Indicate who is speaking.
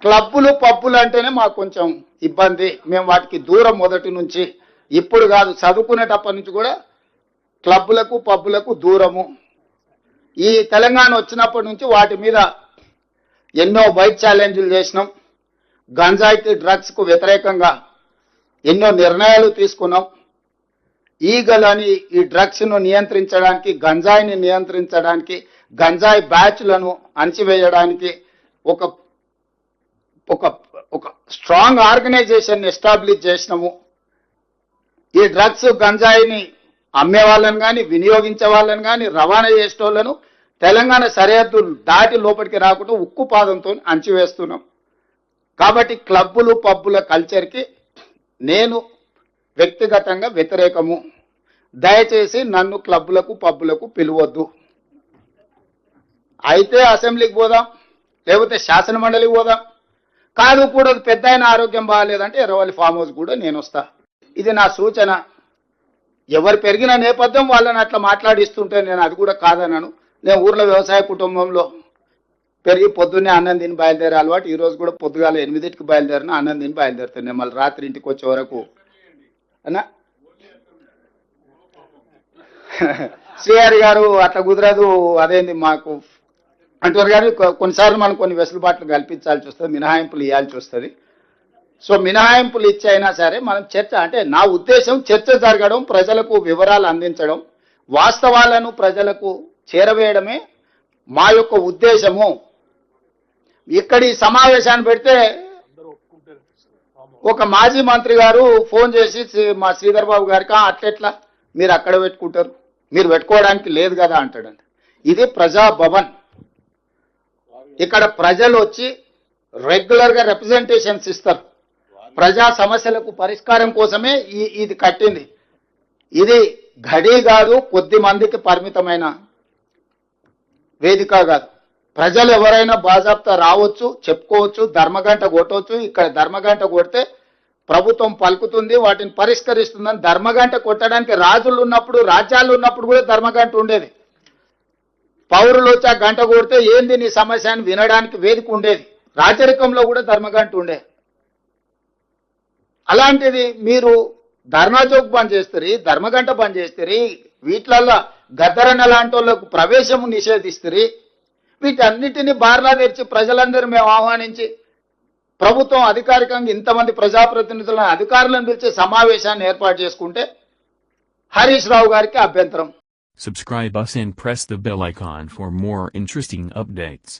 Speaker 1: క్లబ్బులు పబ్బులు అంటేనే మాకు కొంచెం ఇబ్బంది. మేము వాటికి దూరం మొదటి నుంచి, ఇప్పుడు కాదు చదువుకునేటప్పటి నుంచి కూడా క్లబ్బులకు పబ్బులకు దూరము. ఈ తెలంగాణ వచ్చినప్పటి నుంచి వాటి మీద ఎన్నో బైక్ ఛాలెంజ్లు చేసినాం. గంజాయికి డ్రగ్స్కు వ్యతిరేకంగా ఎన్నో నిర్ణయాలు తీసుకున్నాం. ఈగల్ అని ఈ డ్రగ్స్ను నియంత్రించడానికి, గంజాయిని నియంత్రించడానికి, గంజాయి బ్యాచ్లను అణచివేయడానికి ఒక ఒక ఒక స్ట్రాంగ్ ఆర్గనైజేషన్ ఎస్టాబ్లిష్ చేసినాము. ఈ డ్రగ్స్ గంజాయిని అమ్మే వాళ్ళని కానీ, వినియోగించే వాళ్ళని కానీ, రవాణా చేసేటోళ్లను తెలంగాణ సరిహద్దులు దాటి లోపలికి రాకుండా ఉక్కు పాదంతో అణచివేస్తున్నాం. కాబట్టి క్లబ్బులు పబ్బుల కల్చర్కి నేను వ్యక్తిగతంగా వ్యతిరేకము. దయచేసి నన్ను క్లబ్బులకు పబ్బులకు పిలవద్దు. అయితే అసెంబ్లీకి పోదాం, లేకపోతే శాసన మండలికి పోదాం. కాదు కూడా పెద్ద ఆయన ఆరోగ్యం బాగాలేదంటే ఎర్రవల్లి ఫామ్ హౌస్ కూడా నేను వస్తా. ఇది నా సూచన. ఎవరు పెరిగిన నేపథ్యం వాళ్ళని అట్లా మాట్లాడిస్తుంటే నేను అది కూడా కాదన్నాను. నేను ఊర్లో వ్యవసాయ కుటుంబంలో పెరిగి పొద్దున్నే అన్నం తిని బయలుదేరే అలవాటు. ఈరోజు కూడా పొద్దుగాల 8కి బయలుదేరిన అన్నం తిని బయలుదేరుతాను. నేను మళ్ళీ రాత్రి ఇంటికి వచ్చే వరకు అన్నా శ్రీహరి గారు అట్లా కుదరదు, అదేంది మాకు అంటారు. కానీ కొన్నిసార్లు మనం కొన్ని వెసులుబాట్లు కల్పించాల్సి వస్తుంది, మినహాయింపులు ఇవ్వాల్సి వస్తుంది. సో మినహాయింపులు ఇచ్చైనా సరే మనం చర్చ, అంటే నా ఉద్దేశం చర్చ జరగడం, ప్రజలకు వివరాలు అందించడం, వాస్తవాలను ప్రజలకు చేరవేయడమే మా యొక్క ఉద్దేశము. ఇక్కడ ఈ సమావేశాన్ని పెడితే ఒక మాజీ మంత్రి గారు ఫోన్ చేసి మా శ్రీధర్ బాబు గారికి అట్లెట్లా మీరు అక్కడ పెట్టుకుంటారు, మీరు పెట్టుకోవడానికి లేదు కదా అంటాడంట. ఇది ప్రజాభవన్. ఇక్కడ ప్రజలు వచ్చి రెగ్యులర్గా రిప్రజెంటేషన్స్ ఇస్తారు. ప్రజా సమస్యలకు పరిష్కారం కోసమే ఇది కట్టింది. ఇది గడి కాదు, కొద్ది మందికి పరిమితమైన వేదిక కాదు. ప్రజలు ఎవరైనా బాజాప్తా రావచ్చు, చెప్పుకోవచ్చు, ధర్మగంట కొట్టవచ్చు. ఇక్కడ ధర్మగంట కొడితే ప్రభుత్వం పలుకుతుంది, వాటిని పరిష్కరిస్తుందని. ధర్మగంట కొట్టడానికి రాజులు ఉన్నప్పుడు, రాజ్యాలు ఉన్నప్పుడు కూడా ధర్మగంట ఉండేది. పౌరులు వచ్చి ఆ గంట కొడితే ఏంది నీ సమస్య అని వినడానికి వేదిక ఉండేది. రాజరికంలో కూడా ధర్మగంట ఉండేది. అలాంటిది మీరు ధర్నా చౌక్ బంద్ చేస్తారు, ధర్మగంట బంద్ చేస్తారు, వీటిలల్లో గద్దరన్న లాంటి వాళ్ళకు ప్రవేశము నిషేధిస్తారు. వీటన్నిటిని బార్లా తెరిచి ప్రజలందరూ మేము ఆహ్వానించి ప్రభుత్వం అధికారికంగా ఇంతమంది ప్రజాప్రతినిధులను, అధికారులను పిలిచే సమావేశాన్ని ఏర్పాటు చేసుకుంటే హరీష్ రావు గారికి అభ్యంతరం.
Speaker 2: Subscribe us and press the bell icon for more interesting updates.